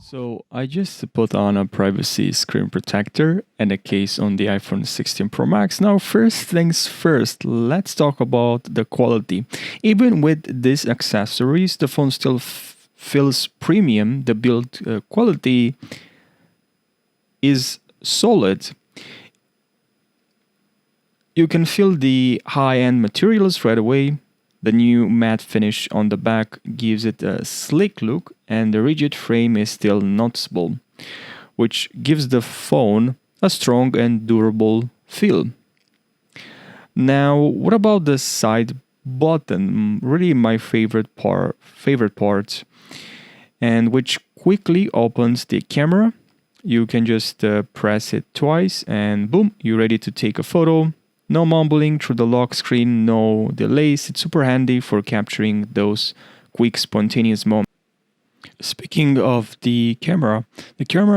So I just put on a privacy screen protector and a case on the iPhone 16 Pro Max. Now, first things first, let's talk about the quality. Even with these accessories, the phone still feels premium. The build quality is solid. You can feel the high-end materials right away. The new matte finish on the back gives it a sleek look, and the rigid frame is still noticeable, which gives the phone a strong and durable feel. Now, what about the side button? Really my favorite part, and which quickly opens the camera. You can just press it twice and boom, you're ready to take a photo. No mumbling through the lock screen, no delays. It's super handy for capturing those quick, spontaneous moments. Speaking of the camera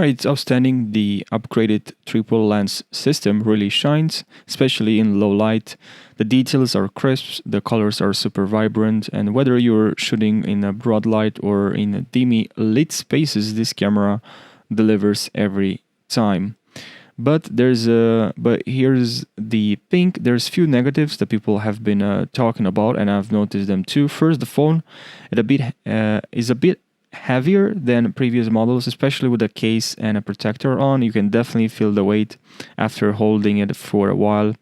is outstanding. The upgraded triple lens system really shines, especially in low light. The details are crisp, the colors are super vibrant, and whether you're shooting in a broad light or in dimly lit spaces, this camera delivers every time. But here's the thing. There's few negatives that people have been talking about, and I've noticed them too. First, the phone is a bit heavier than previous models, especially with a case and a protector on. You can definitely feel the weight after holding it for a while.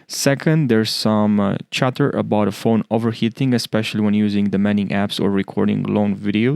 Second, there's some chatter about a phone overheating, especially when using demanding apps or recording long videos.